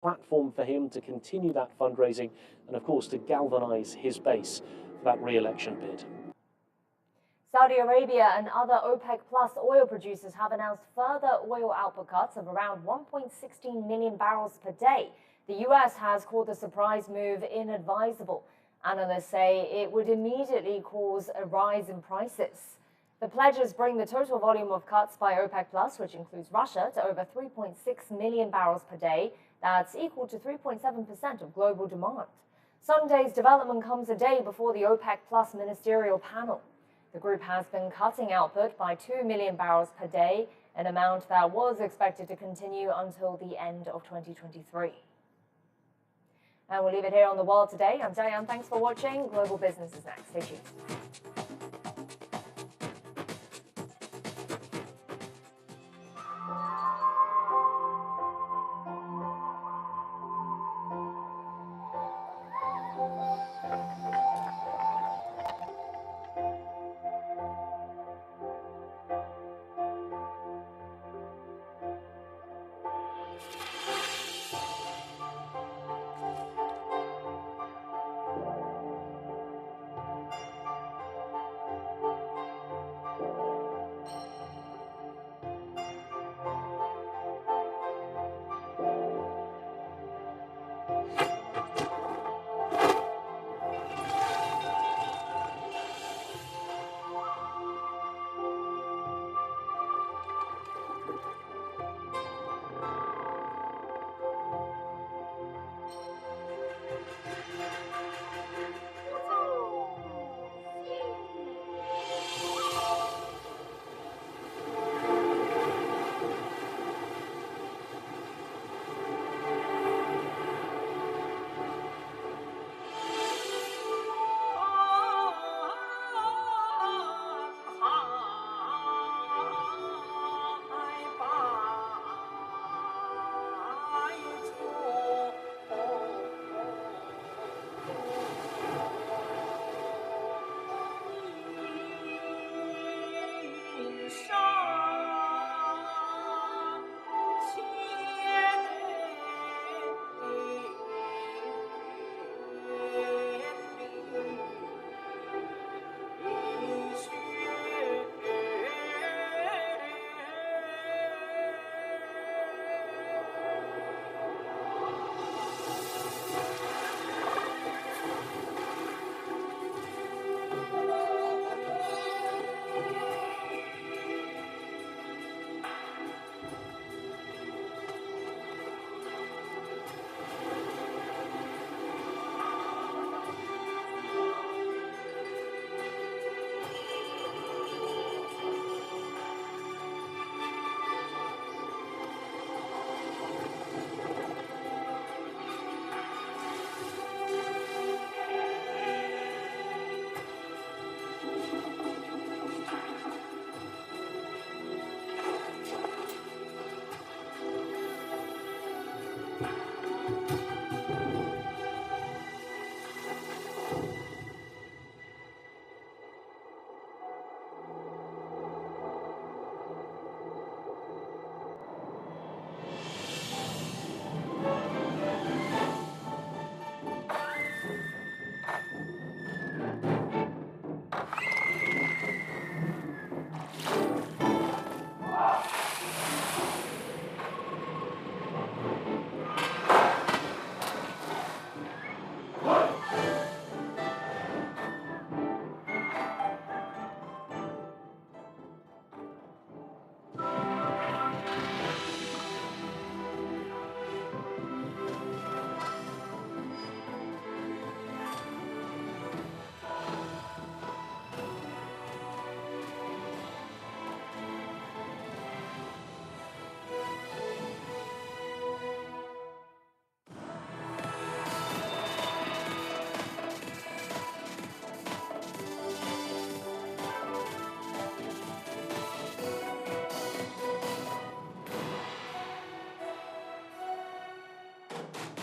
platform for him to continue that fundraising and, of course, to galvanize his base for that re-election bid. Saudi Arabia and other OPEC Plus oil producers have announced further oil output cuts of around 1.16 million barrels per day. The U.S. has called the surprise move inadvisable. Analysts say it would immediately cause a rise in prices. The pledges bring the total volume of cuts by OPEC Plus, which includes Russia, to over 3.6 million barrels per day. That's equal to 3.7% of global demand. Sunday's development comes a day before the OPEC Plus ministerial panel. The group has been cutting output by 2 million barrels per day, an amount that was expected to continue until the end of 2023. And we'll leave it here on The World Today. I'm Diane. Thanks for watching. Global Business is next. Stay tuned.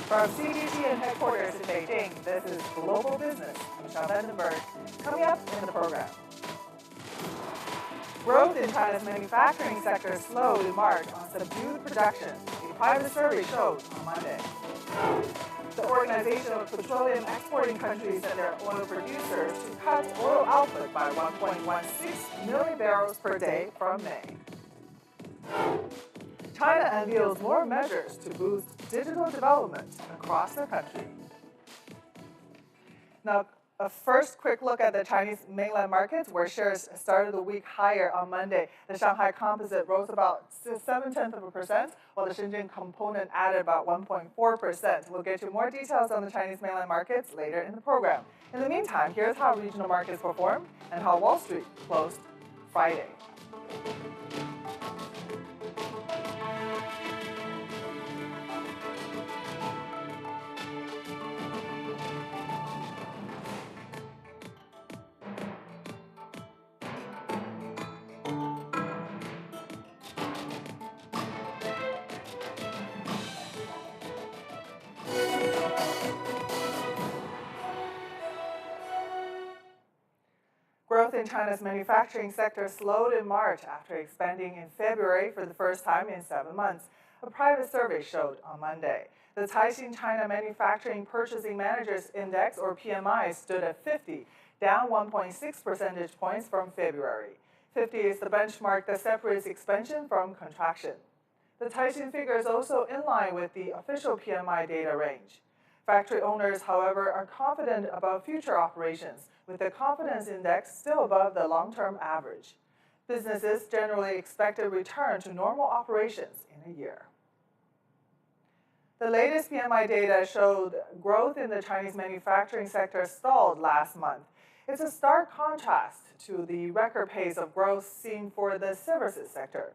From CBCN headquarters in Beijing, this is Global Business. Michelle Vandenberg. Coming up in the program. Growth in China's manufacturing sector slowed in March on subdued production, a private survey showed on Monday. Organization of Petroleum Exporting Countries and their oil producers to cut oil output by 1.16 million barrels per day from May. China unveils more measures to boost digital development across the country. Now, a first quick look at the Chinese mainland markets, where shares started the week higher on Monday. The Shanghai Composite rose about 0.7%, while the Shenzhen Component added about 1.4%. We'll get you more details on the Chinese mainland markets later in the program. In the meantime, here's how regional markets performed and how Wall Street closed Friday. Growth in China's manufacturing sector slowed in March after expanding in February for the first time in 7 months, a private survey showed on Monday. The Caixin China Manufacturing Purchasing Managers Index, or PMI, stood at 50, down 1.6 percentage points from February. 50 is the benchmark that separates expansion from contraction. The Caixin figure is also in line with the official PMI data range. Factory owners, however, are confident about future operations, with the confidence index still above the long-term average. Businesses generally expect a return to normal operations in a year. The latest PMI data showed growth in the Chinese manufacturing sector stalled last month. It's a stark contrast to the record pace of growth seen for the services sector.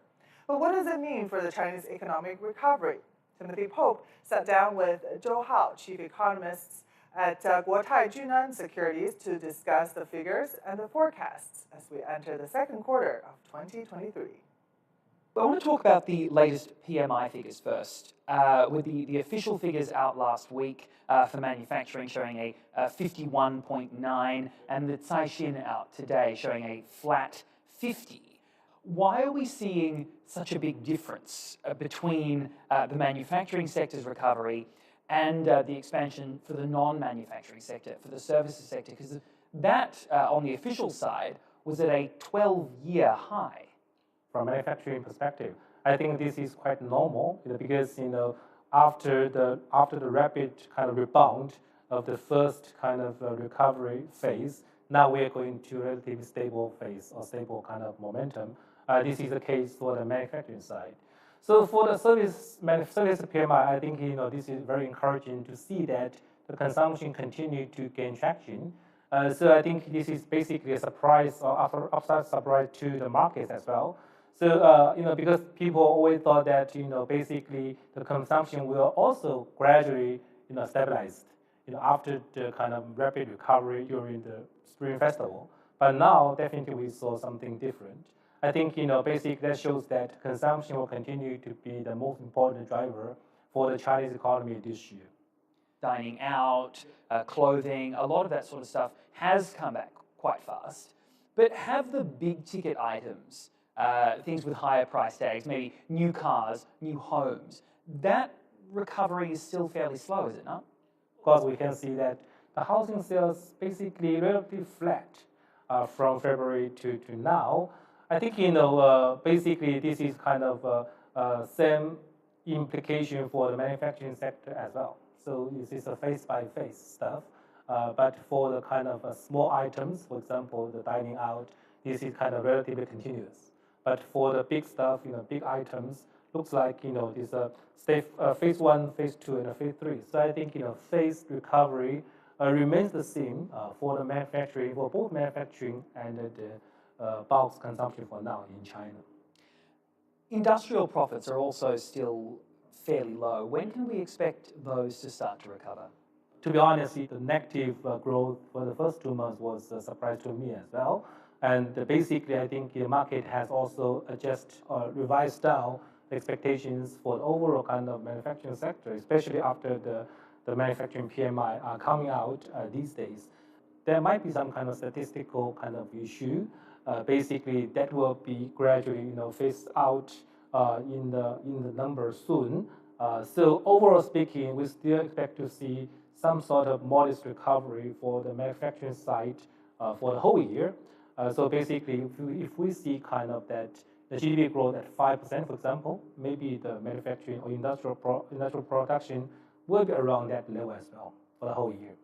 But what does it mean for the Chinese economic recovery? Timothy Pope sat down with Zhou Hao, chief economists at Guotai Junan Securities, to discuss the figures and the forecasts as we enter the second quarter of 2023. I want to talk about the latest PMI figures first, with the official figures out last week for manufacturing showing a 51.9 and the Caixin out today showing a flat 50. Why are we seeing such a big difference between the manufacturing sector's recovery and the expansion for the non-manufacturing sector, for the services sector? Because that, on the official side, was at a 12-year high. From a manufacturing perspective, I think this is quite normal, because after the rapid kind of rebound of the first kind of recovery phase, now we are going to a relatively stable phase or stable kind of momentum. This is the case for the manufacturing side. So for the service PMI, I think this is very encouraging to see that the consumption continue to gain traction. So I think this is basically a surprise or upside surprise to the markets as well. So because people always thought that basically the consumption will also gradually stabilize after the kind of rapid recovery during the Spring Festival. But now definitely we saw something different. I think basically that shows that consumption will continue to be the most important driver for the Chinese economy this year. Dining out, clothing, a lot of that sort of stuff has come back quite fast. But have the big ticket items, things with higher price tags, maybe new cars, new homes, that recovery is still fairly slow, is it not? Of course, we can see that the housing sales basically relatively flat from February to now. I think basically this is kind of same implication for the manufacturing sector as well. So this is a phase-by-phase stuff. But for the kind of small items, for example, the dining out, this is kind of relatively continuous. But for the big stuff, big items, looks like this phase 1, phase 2, and phase 3. So I think phase recovery remains the same for the manufacturing, for both manufacturing and the bulk consumption for now in China. Industrial profits are also still fairly low. When can we expect those to start to recover? To be honest, the negative growth for the first 2 months was a surprise to me as well. And basically, I think the market has also revised down the expectations for the overall kind of manufacturing sector, especially after the manufacturing PMI are coming out these days. There might be some kind of statistical kind of issue. Basically, that will be gradually phased out in the numbers soon. So overall speaking, we still expect to see some sort of modest recovery for the manufacturing side for the whole year. So basically, if we see kind of that the GDP growth at 5%, for example, maybe the manufacturing or industrial production will be around that level as well for the whole year.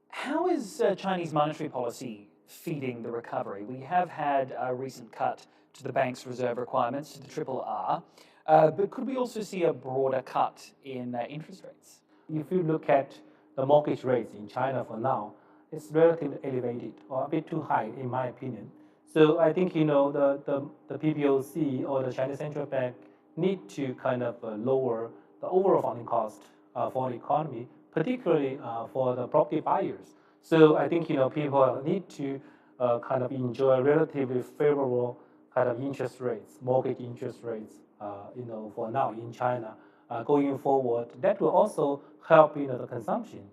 How is Chinese monetary policy feeding the recovery? We have had a recent cut to the bank's reserve requirements to the triple R, but could we also see a broader cut in interest rates? If you look at the mortgage rates in China for now, it's relatively elevated or a bit too high in my opinion. So I think the PBOC or the Chinese Central Bank need to kind of lower the overall funding cost for the economy, particularly for the property buyers. So I think people need to kind of enjoy relatively favorable kind of interest rates, mortgage interest rates, for now in China. Going forward, that will also help the consumption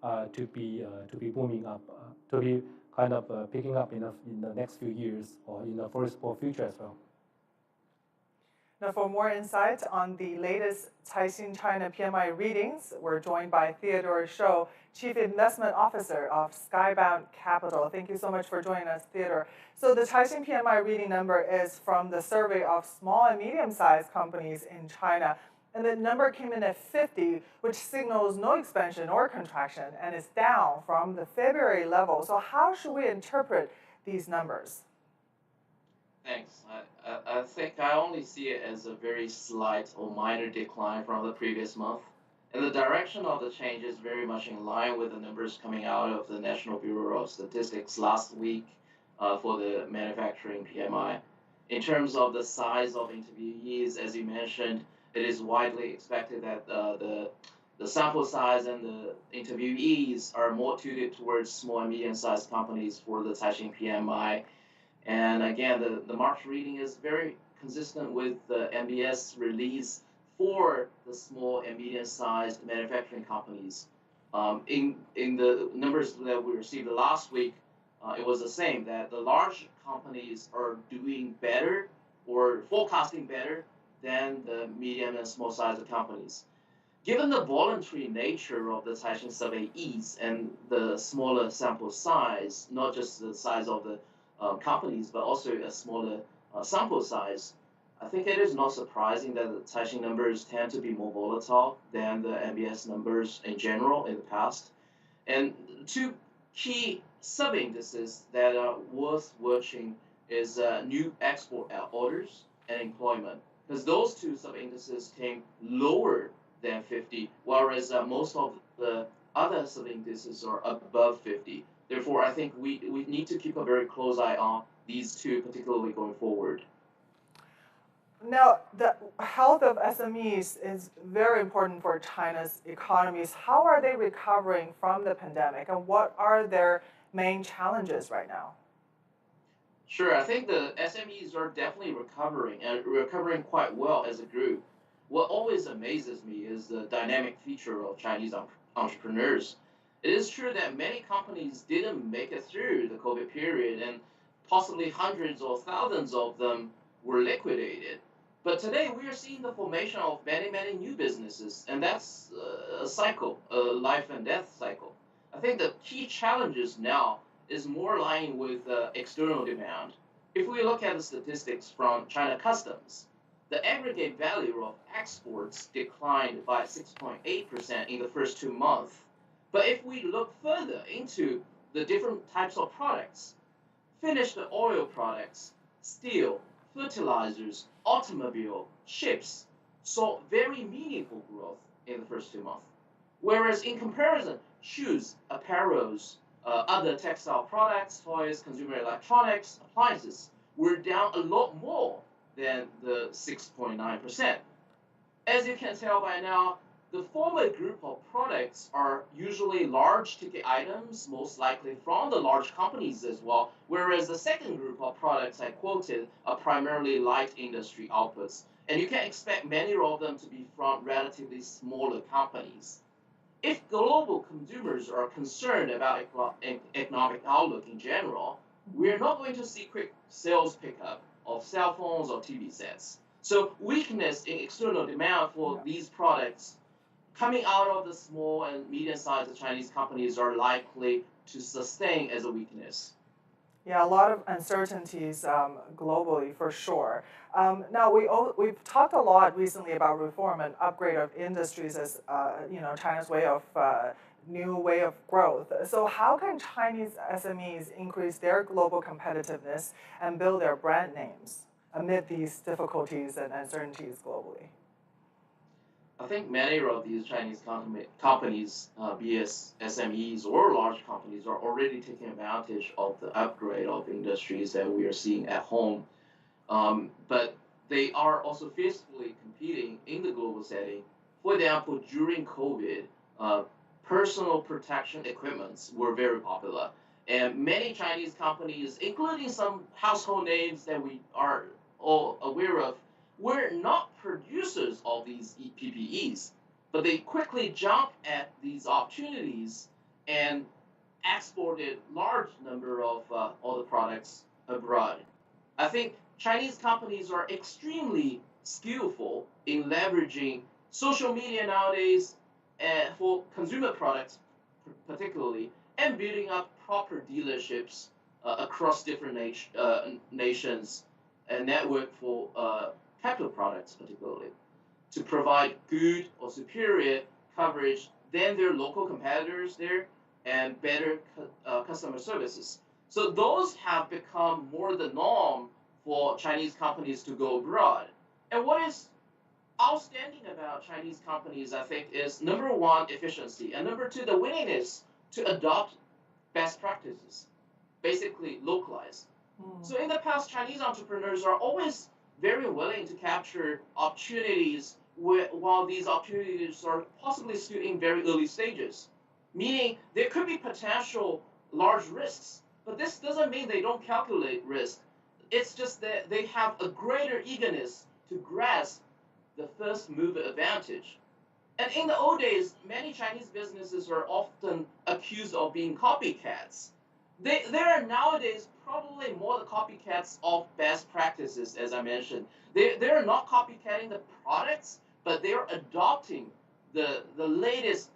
to be booming up, to be kind of picking up in the next few years or in the foreseeable future as well. Now, for more insight on the latest Caixin China PMI readings, we're joined by Theodore Shou, Chief Investment Officer of Skybound Capital. Thank you so much for joining us, Theodore. So the Caixin PMI reading number is from the survey of small and medium-sized companies in China. And the number came in at 50, which signals no expansion or contraction, and is down from the February level. So how should we interpret these numbers? Thanks. I think I only see it as a very slight or minor decline from the previous month. And the direction of the change is very much in line with the numbers coming out of the National Bureau of Statistics last week for the manufacturing PMI. In terms of the size of interviewees, as you mentioned, it is widely expected that the sample size and the interviewees are more tilted towards small and medium-sized companies for the Caixin PMI. And again, the March reading is very consistent with the MBS release for the small and medium-sized manufacturing companies. In the numbers that we received last week, it was the same, that the large companies are doing better or forecasting better than the medium and small-sized companies. Given the voluntary nature of the Caixin surveyees and the smaller sample size, not just the size of the companies, but also a smaller sample size, I think it is not surprising that the Caixin numbers tend to be more volatile than the MBS numbers in general in the past. And two key sub-indices that are worth watching is new export orders and employment, because those two sub-indices came lower than 50, whereas most of the other sub-indices are above 50. Therefore, I think we need to keep a very close eye on these two, particularly going forward. Now, the health of SMEs is very important for China's economies. How are they recovering from the pandemic, and what are their main challenges right now? Sure, I think the SMEs are definitely recovering, and recovering quite well as a group. What always amazes me is the dynamic feature of Chinese entrepreneurs. It is true that many companies didn't make it through the COVID period, and possibly hundreds or thousands of them were liquidated. But today we are seeing the formation of many, many new businesses, and that's a cycle, a life and death cycle. I think the key challenges now is more aligned with external demand. If we look at the statistics from China Customs, the aggregate value of exports declined by 6.8% in the first 2 months. But if we look further into the different types of products, finished oil products, steel, fertilizers, automobile, ships saw very meaningful growth in the first 2 months. Whereas in comparison, shoes, apparels, other textile products, toys, consumer electronics, appliances were down a lot more than the 6.9%. As you can tell by now, the former group of products are usually large ticket items, most likely from the large companies as well, whereas the second group of products I quoted are primarily light industry outputs. And you can expect many of them to be from relatively smaller companies. If global consumers are concerned about economic outlook in general, we're not going to see quick sales pickup of cell phones or TV sets. So weakness in external demand for these products coming out of the small and medium-sized Chinese companies are likely to sustain as a weakness. Yeah, a lot of uncertainties globally for sure. Now we've talked a lot recently about reform and upgrade of industries as China's new way of growth. So how can Chinese SMEs increase their global competitiveness and build their brand names amid these difficulties and uncertainties globally? I think many of these Chinese companies, be it SMEs or large companies, are already taking advantage of the upgrade of industries that we are seeing at home. But they are also fiercely competing in the global setting. For example, during COVID, personal protection equipments were very popular. And many Chinese companies, including some household names that we are all aware of, were not producers of these PPEs, but they quickly jumped at these opportunities and exported large number of all the products abroad. I think Chinese companies are extremely skillful in leveraging social media nowadays for consumer products, particularly, and building up proper dealerships across different nations and network for capital products, particularly, to provide good or superior coverage than their local competitors there and better customer services. So those have become more the norm for Chinese companies to go abroad. And what is outstanding about Chinese companies, I think, is number one, efficiency, and number two, the willingness to adopt best practices, basically localize. So in the past, Chinese entrepreneurs are always very willing to capture opportunities while these opportunities are possibly still in very early stages, meaning there could be potential large risks, but this doesn't mean they don't calculate risk. It's just that they have a greater eagerness to grasp the first mover advantage. And in the old days, many Chinese businesses are often accused of being copycats. They are nowadays probably more the copycats of best practices, as I mentioned. They're not copycatting the products, but they're adopting the latest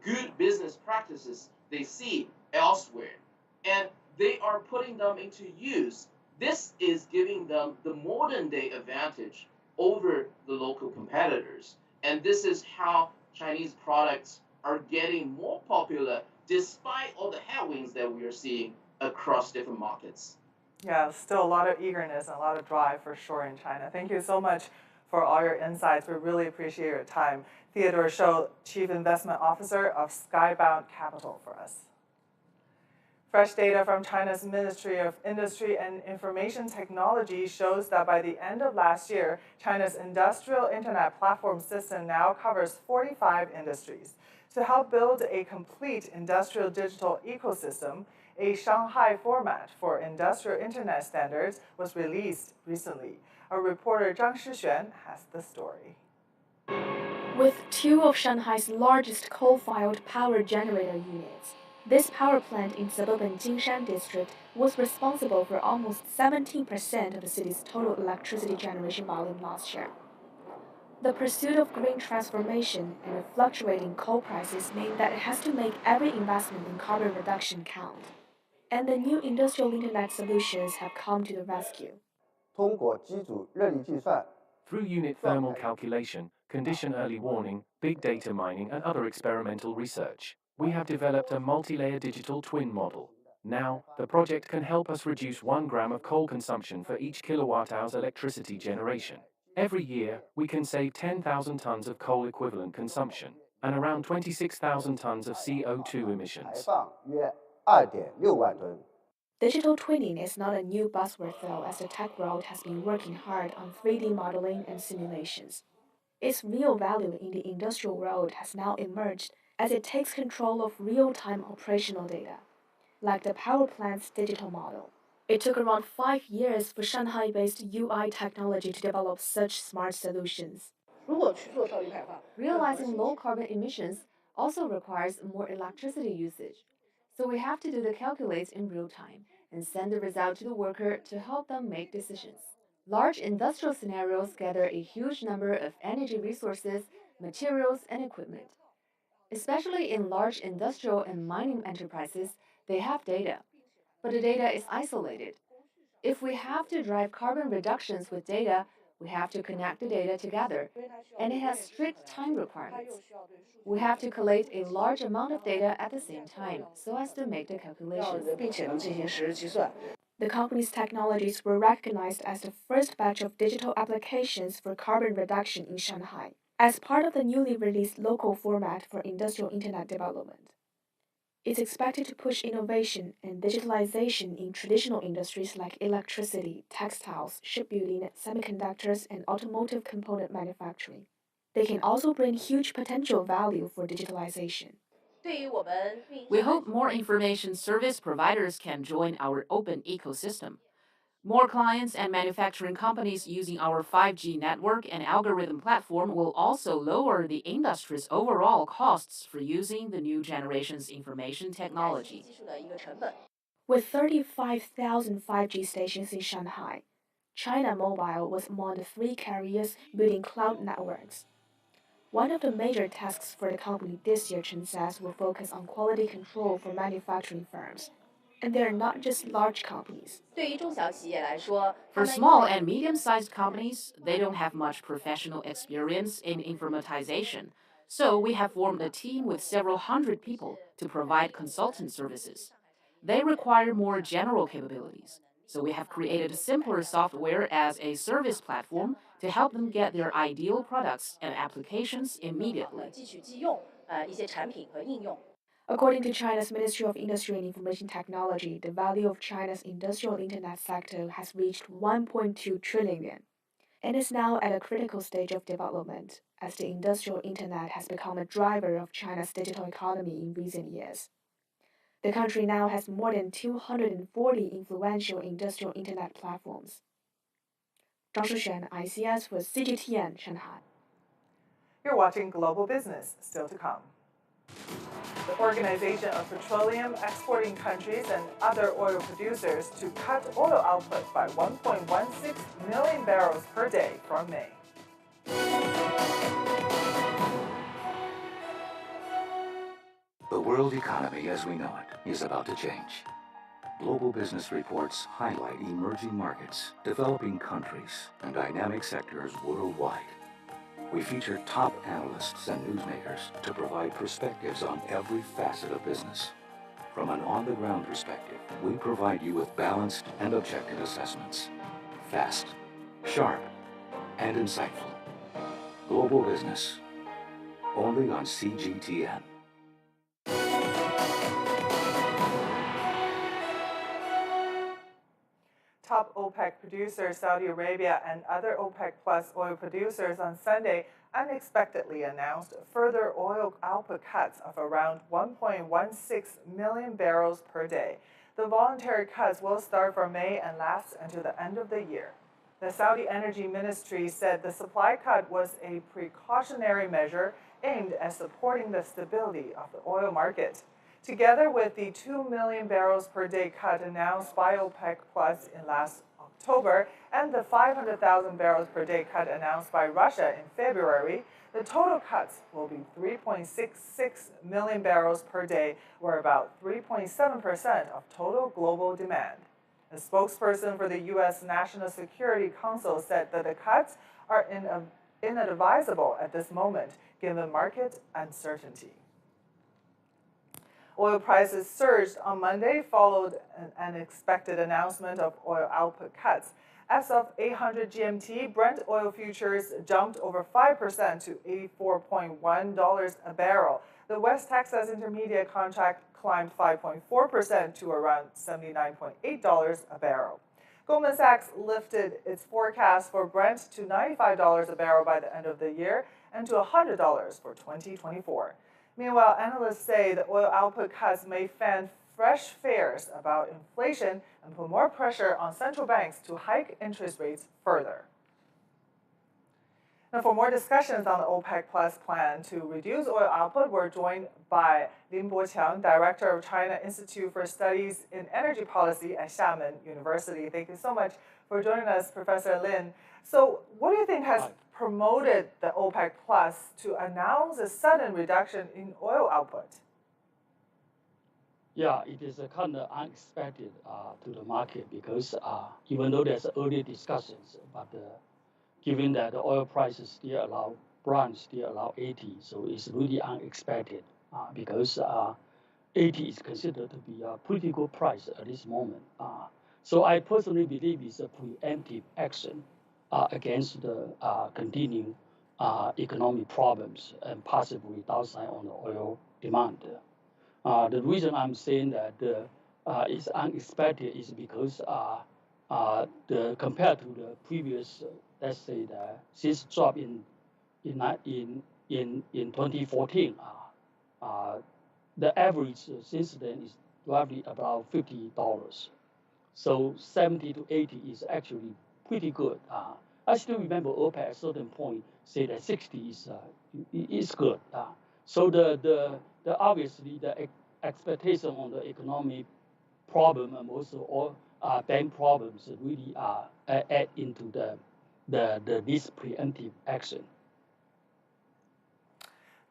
good business practices they see elsewhere. And they are putting them into use. This is giving them the modern day advantage over the local competitors. And this is how Chinese products are getting more popular despite all the headwinds that we are seeing across different markets. Yeah, still a lot of eagerness and a lot of drive for sure in China. Thank you so much for all your insights. We really appreciate your time. Theodore Shou, Chief Investment Officer of Skybound Capital for us. Fresh data from China's Ministry of Industry and Information Technology shows that by the end of last year, China's industrial internet platform system now covers 45 industries. To help build a complete industrial digital ecosystem, a Shanghai format for industrial internet standards was released recently. Our reporter Zhang Shixuan has the story. With two of Shanghai's largest coal-fired power generator units, this power plant in suburban Jingshan district was responsible for almost 17% of the city's total electricity generation volume last year. The pursuit of green transformation and the fluctuating coal prices mean that it has to make every investment in carbon reduction count. And the new industrial internet solutions have come to the rescue. Through unit thermal calculation, condition early warning, big data mining, and other experimental research, we have developed a multi-layer digital twin model. Now, the project can help us reduce 1 gram of coal consumption for each kilowatt-hour's electricity generation. Every year, we can save 10,000 tons of coal equivalent consumption and around 26,000 tons of CO2 emissions. Digital twinning is not a new buzzword though, as the tech world has been working hard on 3D modeling and simulations. Its real value in the industrial world has now emerged as it takes control of real-time operational data, like the power plant's digital model. It took around 5 years for Shanghai-based UI technology to develop such smart solutions. Realizing low carbon emissions also requires more electricity usage. So we have to do the calculates in real time and send the result to the worker to help them make decisions. Large industrial scenarios gather a huge number of energy resources materials, and equipment. Especially in large industrial and mining enterprises, they have data, but the data is isolated. If we have to drive carbon reductions with data, we have to connect the data together, and it has strict time requirements. We have to collate a large amount of data at the same time so as to make the calculations. The company's technologies were recognized as the first batch of digital applications for carbon reduction in Shanghai, as part of the newly released local format for industrial internet development. It's expected to push innovation and digitalization in traditional industries like electricity, textiles, shipbuilding, semiconductors, and automotive component manufacturing. They can also bring huge potential value for digitalization. We hope more information service providers can join our open ecosystem. More clients and manufacturing companies using our 5G network and algorithm platform will also lower the industry's overall costs for using the new generation's information technology. With 35,000 5G stations in Shanghai, China Mobile was among the 3 carriers building cloud networks. One of the major tasks for the company this year, Chen says, will focus on quality control for manufacturing firms. And they're not just large companies. For small and medium-sized companies, they don't have much professional experience in informatization. So we have formed a team with several hundred people to provide consultant services. They require more general capabilities. So we have created a simpler software as a service platform to help them get their ideal products and applications immediately. According to China's Ministry of Industry and Information Technology, the value of China's industrial internet sector has reached 1.2 trillion yuan and is now at a critical stage of development as the industrial internet has become a driver of China's digital economy in recent years. The country now has more than 240 influential industrial internet platforms. Zhang Shixuan, ICS for CGTN, Shanghai. You're watching Global Business, still to come. The Organization of Petroleum Exporting Countries and other oil producers to cut oil output by 1.16 million barrels per day from May. The world economy as we know it is about to change. Global Business reports highlight emerging markets, developing countries, and dynamic sectors worldwide. We feature top analysts and newsmakers to provide perspectives on every facet of business. From an on-the-ground perspective, we provide you with balanced and objective assessments. Fast, sharp, and insightful. Global Business, only on CGTN. Top OPEC producers, Saudi Arabia and other OPEC Plus oil producers on Sunday unexpectedly announced further oil output cuts of around 1.16 million barrels per day. The voluntary cuts will start from May and last until the end of the year. The Saudi Energy Ministry said the supply cut was a precautionary measure aimed at supporting the stability of the oil market. Together with the 2 million barrels per day cut announced by OPEC Plus in last October and the 500,000 barrels per day cut announced by Russia in February, the total cuts will be 3.66 million barrels per day, or about 3.7% of total global demand. A spokesperson for the U.S. National Security Council said that the cuts are inadvisable at this moment, given market uncertainty. Oil prices surged on Monday, followed an unexpected announcement of oil output cuts. As of 800 GMT, Brent oil futures jumped over 5% to $84.1 a barrel. The West Texas Intermediate contract climbed 5.4% to around $79.8 a barrel. Goldman Sachs lifted its forecast for Brent to $95 a barrel by the end of the year and to $100 for 2024. Meanwhile, analysts say the oil output cuts may fan fresh fears about inflation and put more pressure on central banks to hike interest rates further. Now, for more discussions on the OPEC Plus plan to reduce oil output, we're joined by Lin Boqiang, Director of China Institute for Studies in Energy Policy at Xiamen University. Thank you so much for joining us, Professor Lin. So what do you think has promoted the OPEC Plus to announce a sudden reduction in oil output? Yeah, it is kind of unexpected to the market because even though there's early discussions, but given that the oil prices still allow Brent still allow 80, so it's really unexpected because 80 is considered to be a pretty good price at this moment. So I personally believe it's a preemptive action against the continuing economic problems and possibly downside on the oil demand. The reason I'm saying that it's unexpected is because compared to the previous, let's say the since drop in 2014, the average since then is roughly about $50. So 70 to 80 is actually pretty good. I still remember OPEC at a certain point said that 60 is good. So the obviously the expectation on the economic problem and also all bank problems really add into this preemptive action.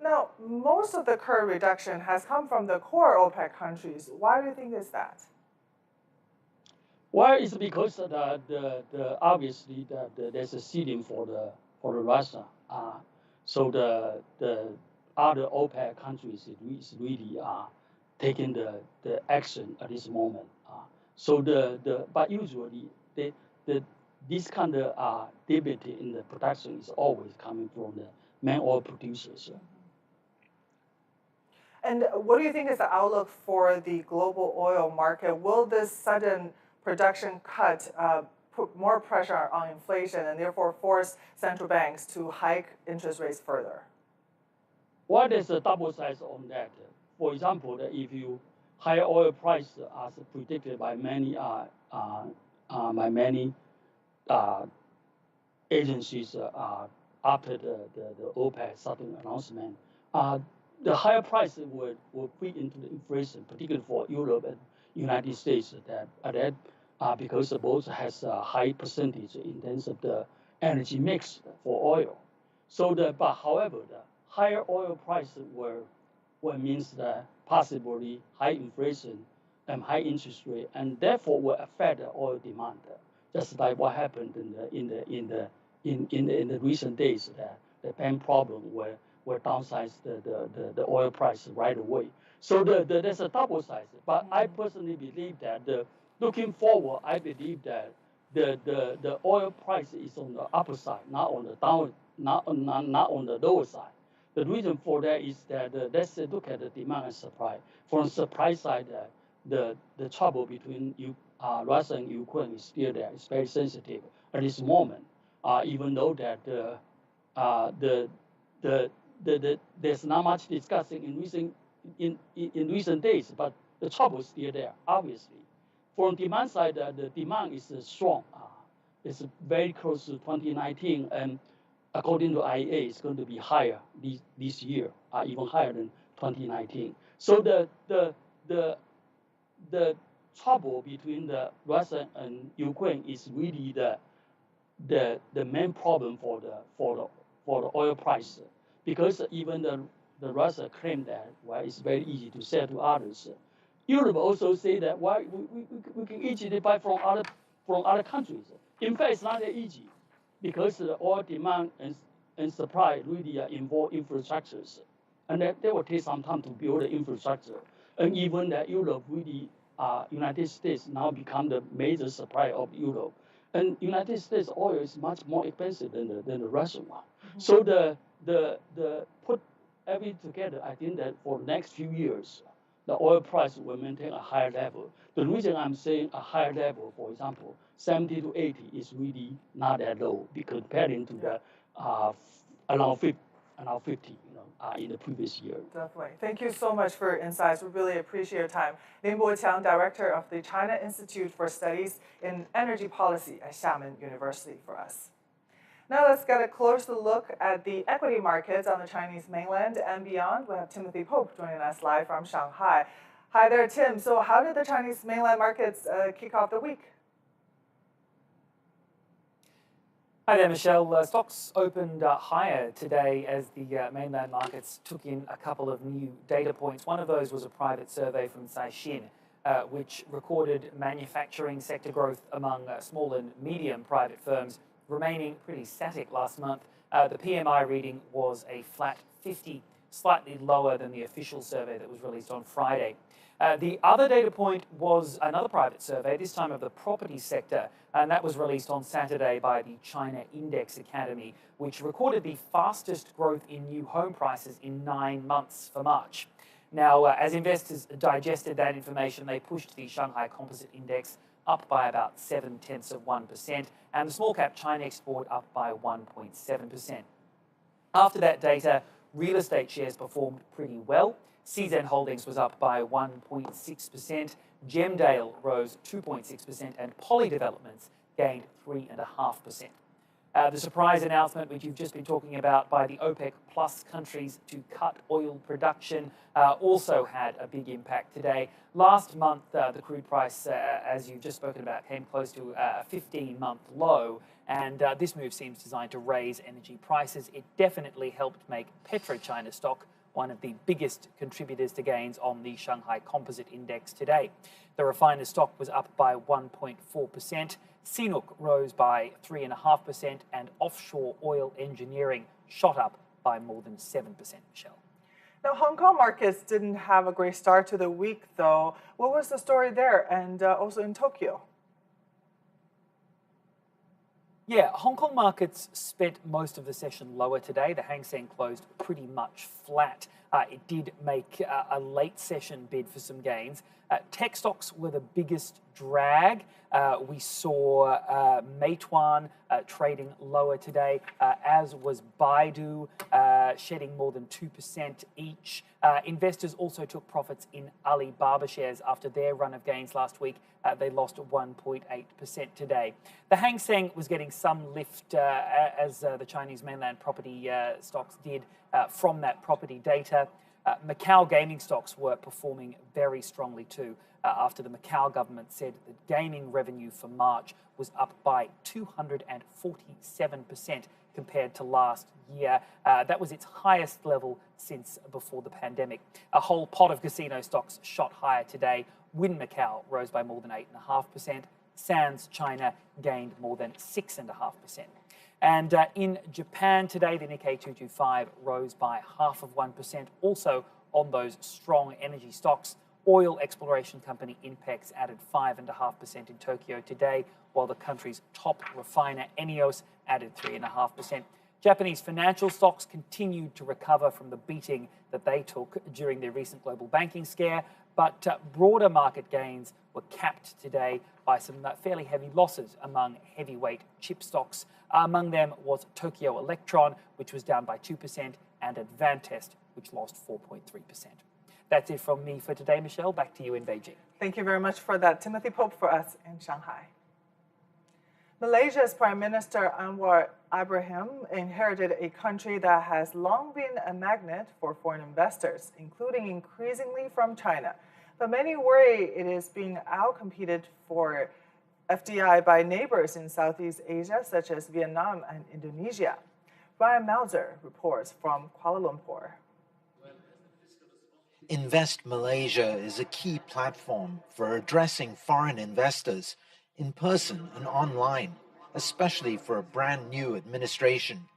Now, most of the current reduction has come from the core OPEC countries. Why do you think is that? Well, it's because obviously there's a ceiling for the Russia. So the other OPEC countries is really taking the action at this moment. But usually this kind of debility in the production is always coming from the main oil producers. And what do you think is the outlook for the global oil market? Will this sudden production cut put more pressure on inflation and therefore force central banks to hike interest rates further? Well, there's a double side on that. For example, if you higher oil price as predicted by many agencies after the OPEC sudden announcement, the higher price will feed into the inflation, particularly for Europe and United States. Because both has a high percentage in terms of the energy mix for oil. But however, the higher oil price will means that possibly high inflation and high interest rate, and therefore will affect the oil demand, just like what happened in the recent days. The bank problem will downsize the oil price right away. So there's a double side. But I personally believe that looking forward, I believe that the oil price is on the upper side, not on the down, not on the lower side. The reason for that is that let's look at the demand and supply. From the supply side, the trouble between Russia and Ukraine is still there. It's very sensitive at this moment. Even though that there's not much discussing in recent days, but the trouble is still there, obviously. From demand side, the demand is strong. It's very close to 2019, and according to IEA, it's going to be higher this year, even higher than 2019. So the trouble between the Russia and Ukraine is really the main problem for the oil price, because even the Russia claim that it's very easy to sell to others. Europe also say that we can easily buy from other countries. In fact, it's not that easy, because the oil demand and supply really involve infrastructures, and that will take some time to build the infrastructure. And even that Europe really, United States now become the major supplier of Europe, and United States oil is much more expensive than the Russian one. Mm-hmm. So the put everything together, I think that for the next few years, the oil price will maintain a higher level. The reason I'm saying a higher level, for example, 70 to 80 is really not that low, because comparing to the around 50, in the previous year. Definitely. Thank you so much for your insights. We really appreciate your time. Lin Boqiang, Director of the China Institute for Studies in Energy Policy at Xiamen University for us. Now let's get a closer look at the equity markets on the Chinese mainland and beyond. We have Timothy Pope joining us live from Shanghai. Hi there, Tim. So how did the Chinese mainland markets kick off the week? Hi there, Michelle. Stocks opened higher today as the mainland markets took in a couple of new data points. One of those was a private survey from Caixin, which recorded manufacturing sector growth among small and medium private firms remaining pretty static last month. The PMI reading was a flat 50, slightly lower than the official survey that was released on Friday. The other data point was another private survey, this time of the property sector, and that was released on Saturday by the China Index Academy, which recorded the fastest growth in new home prices in 9 months for March. Now, as investors digested that information, they pushed the Shanghai Composite Index up by about 0.7%, and the small cap China export up by 1.7%. After that data, real estate shares performed pretty well. CZN Holdings was up by 1.6%, Gemdale rose 2.6%, and Poly Developments gained 3.5%. The surprise announcement, which you've just been talking about, by the OPEC Plus countries to cut oil production also had a big impact today. Last month, the crude price, as you've just spoken about, came close to a 15-month low, and this move seems designed to raise energy prices. It definitely helped make PetroChina stock one of the biggest contributors to gains on the Shanghai Composite Index today. The refiner stock was up by 1.4%, CNOOC rose by 3.5%, and offshore oil engineering shot up by more than 7%, Michelle. Now, Hong Kong markets didn't have a great start to the week, though. What was the story there, and also in Tokyo? Yeah, Hong Kong markets spent most of the session lower today. The Hang Seng closed pretty much flat. It did make a late session bid for some gains. Tech stocks were the biggest drag. We saw Meituan trading lower today, as was Baidu, shedding more than 2% each. Investors also took profits in Alibaba shares after their run of gains last week. They lost 1.8% today. The Hang Seng was getting some lift as the Chinese mainland property stocks did from that property data. Macau gaming stocks were performing very strongly too after the Macau government said that gaming revenue for March was up by 247% compared to last year. That was its highest level since before the pandemic. A whole pot of casino stocks shot higher today. Wynn Macau rose by more than 8.5%. Sands China gained more than 6.5%. And in Japan today, the Nikkei 225 rose by 0.5%. Also on those strong energy stocks, oil exploration company Inpex added 5.5% in Tokyo today, while the country's top refiner Enios added 3.5%. Japanese financial stocks continued to recover from the beating that they took during the recent global banking scare, but broader market gains were capped today by some fairly heavy losses among heavyweight chip stocks. Among them was Tokyo Electron, which was down by 2%, and Advantest, which lost 4.3%. That's it from me for today, Michelle. Back to you in Beijing. Thank you very much for that. Timothy Pope for us in Shanghai. Malaysia's Prime Minister Anwar Ibrahim inherited a country that has long been a magnet for foreign investors, including increasingly from China. But many worry it is being outcompeted for FDI by neighbors in Southeast Asia, such as Vietnam and Indonesia. Ryan Mauser reports from Kuala Lumpur. Invest Malaysia is a key platform for addressing foreign investors in person and online, especially for a brand new administration.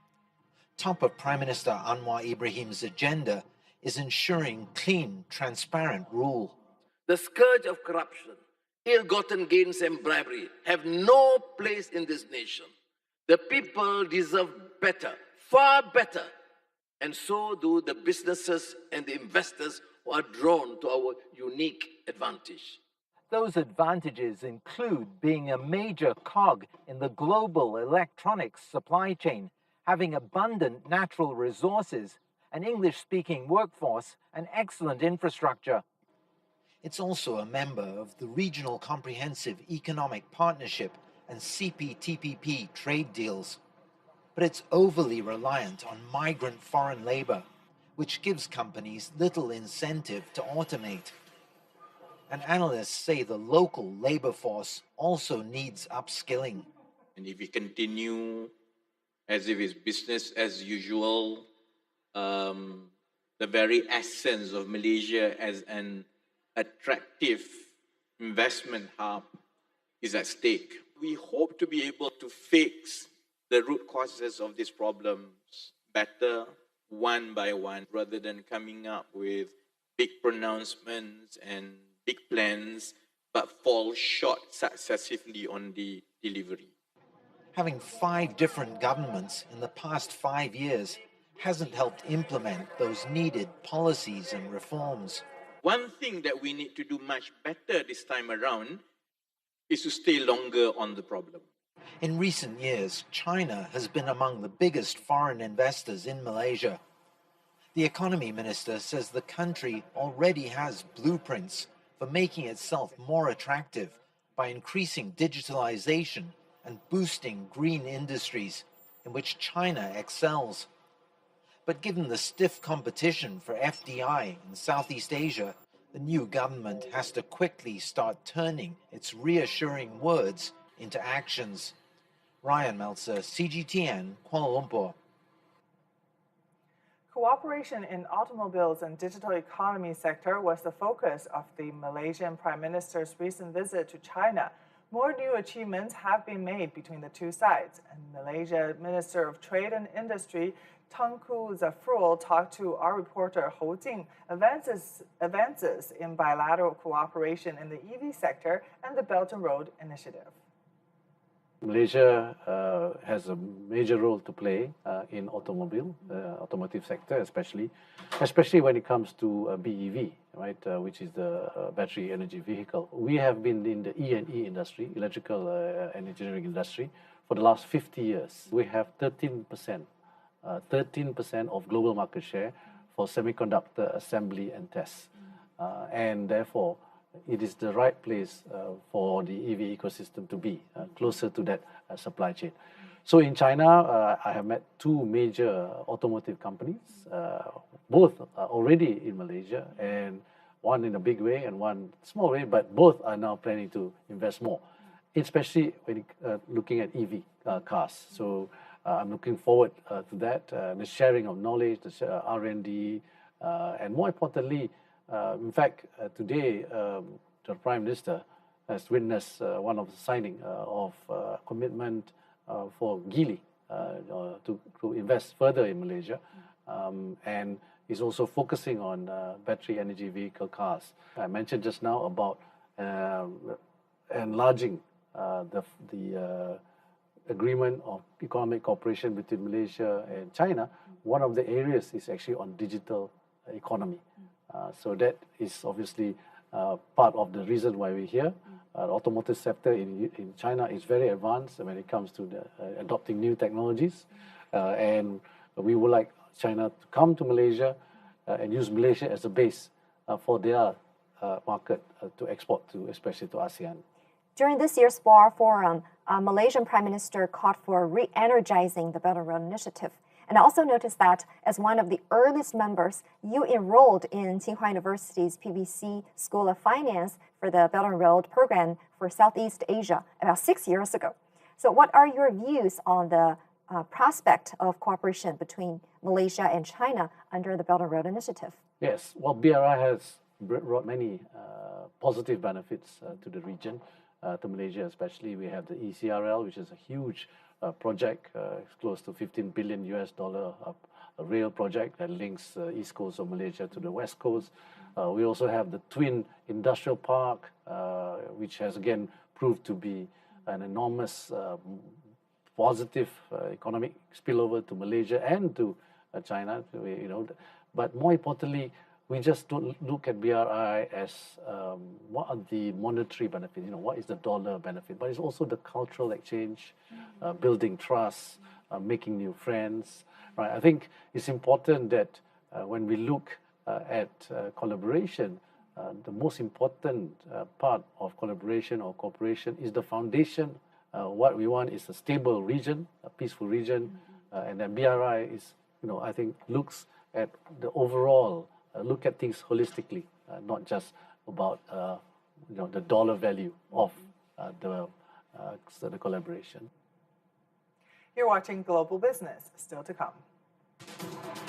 Top of Prime Minister Anwar Ibrahim's agenda is ensuring clean, transparent rule. The scourge of corruption, ill-gotten gains and bribery have no place in this nation. The people deserve better, far better, and so do the businesses and the investors who are drawn to our unique advantage. Those advantages include being a major cog in the global electronics supply chain, having abundant natural resources, an English-speaking workforce, and excellent infrastructure. It's also a member of the Regional Comprehensive Economic Partnership and CPTPP trade deals. But it's overly reliant on migrant foreign labor, which gives companies little incentive to automate. And analysts say the local labor force also needs upskilling. And if we continue as if it's business as usual. The very essence of Malaysia as an attractive investment hub is at stake. We hope to be able to fix the root causes of these problems better one by one, rather than coming up with big pronouncements and big plans, but fall short successively on the delivery. Having 5 different governments in the past 5 years hasn't helped implement those needed policies and reforms. One thing that we need to do much better this time around is to stay longer on the problem. In recent years, China has been among the biggest foreign investors in Malaysia. The economy minister says the country already has blueprints for making itself more attractive by increasing digitalization and boosting green industries, in which China excels. But given the stiff competition for FDI in Southeast Asia, the new government has to quickly start turning its reassuring words into actions. Ryan Meltzer, CGTN, Kuala Lumpur. Cooperation in automobiles and digital economy sector was the focus of the Malaysian Prime Minister's recent visit to China. More new achievements have been made between the two sides, and Malaysia Minister of Trade and Industry Tengku Zafrul talked to our reporter Hou Jing advances in bilateral cooperation in the EV sector and the Belt and Road Initiative. Malaysia has a major role to play in automotive sector, especially when it comes to BEV, right, which is the battery energy vehicle. We have been in the E&E industry, electrical and engineering industry, for the last 50 years. We have 13% of global market share for semiconductor assembly and test. And therefore, it is the right place for the EV ecosystem to be, closer to that supply chain. So in China, I have met 2 major automotive companies, both are already in Malaysia, and one in a big way and one small way, but both are now planning to invest more, especially when looking at EV cars. So I'm looking forward to that, the sharing of knowledge, the R&D, and more importantly, in fact, today, the Prime Minister has witnessed one of the signing of commitment for Geely to invest further in Malaysia, and is also focusing on battery energy vehicle cars. I mentioned just now about enlarging the agreement of economic cooperation between Malaysia and China. One of the areas is actually on digital economy. So that is obviously part of the reason why we're here. The automotive sector in China is very advanced when it comes to adopting new technologies, and we would like China to come to Malaysia and use Malaysia as a base for their market to export to, especially to ASEAN. During this year's BAR Forum, Malaysian Prime Minister called for re-energizing the Belt and Road Initiative. And I also noticed that as one of the earliest members, you enrolled in Tsinghua University's PVC School of Finance for the Belt and Road program for Southeast Asia about 6 years ago. So what are your views on the prospect of cooperation between Malaysia and China under the Belt and Road Initiative? Yes, well, BRI has brought many positive benefits to the region, to Malaysia especially. We have the ECRL, which is a huge project, it's close to $15 billion a rail project that links the east coast of Malaysia to the west coast. We also have the Twin Industrial Park, which has again proved to be an enormous positive economic spillover to Malaysia and to China. But more importantly, we just don't look at BRI as what are the monetary benefits, what is the dollar benefit, but it's also the cultural exchange, building trust, making new friends, right? I think it's important that when we look at collaboration, the most important part of collaboration or cooperation is the foundation. What we want is a stable region, a peaceful region, and then BRI is, I think, looks at the overall, look at things holistically, not just about the dollar value of the collaboration. You're watching Global Business, still to come.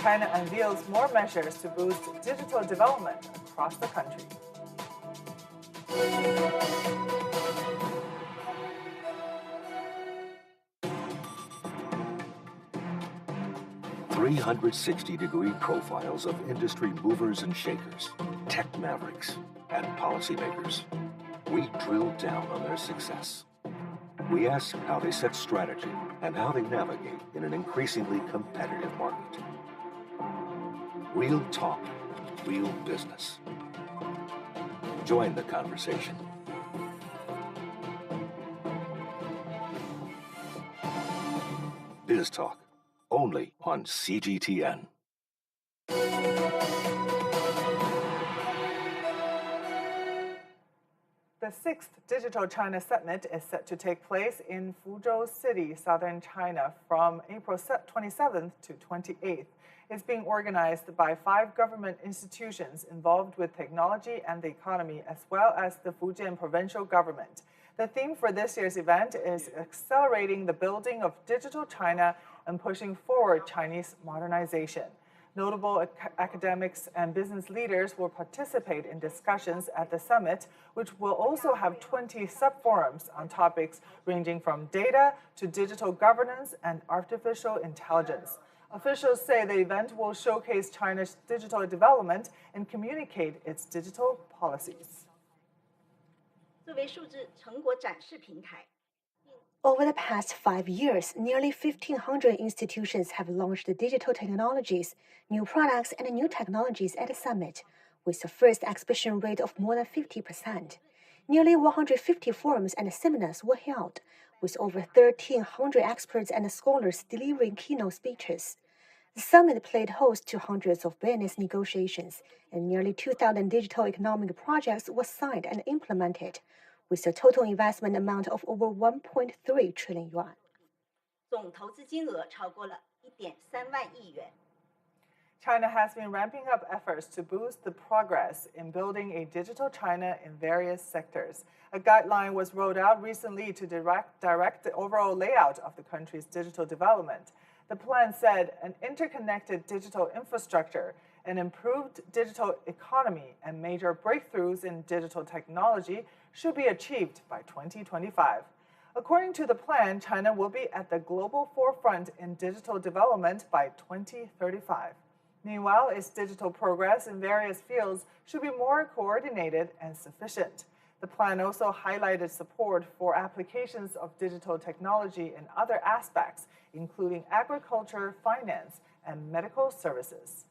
China unveils more measures to boost digital development across the country. "360-degree profiles of industry movers and shakers, tech mavericks, and policymakers. We drill down on their success. We ask how they set strategy and how they navigate in an increasingly competitive market. Real talk, real business. Join the conversation. Biz Talk, only on CGTN. The 6th Digital China Summit is set to take place in Fuzhou City, southern China, from April 27th to 28th. It's being organized by 5 government institutions involved with technology and the economy, as well as the Fujian provincial government. The theme for this year's event is accelerating the building of digital China and pushing forward Chinese modernization. Notable academics and business leaders will participate in discussions at the summit, which will also have 20 sub-forums on topics ranging from data to digital governance and artificial intelligence. Officials say the event will showcase China's digital development and communicate its digital policies. Over the past 5 years, nearly 1,500 institutions have launched digital technologies, new products, and new technologies at the summit, with the first exhibition rate of more than 50%. Nearly 150 forums and seminars were held, with over 1,300 experts and scholars delivering keynote speeches. The summit played host to hundreds of business negotiations, and nearly 2,000 digital economic projects were signed and implemented, with a total investment amount of over 1.3 trillion yuan. China has been ramping up efforts to boost the progress in building a digital China in various sectors. A guideline was rolled out recently to direct the overall layout of the country's digital development. The plan said an interconnected digital infrastructure, an improved digital economy, and major breakthroughs in digital technology should be achieved by 2025. According to the plan, China will be at the global forefront in digital development by 2035. Meanwhile, its digital progress in various fields should be more coordinated and sufficient. The plan also highlighted support for applications of digital technology in other aspects, including agriculture, finance, and medical services.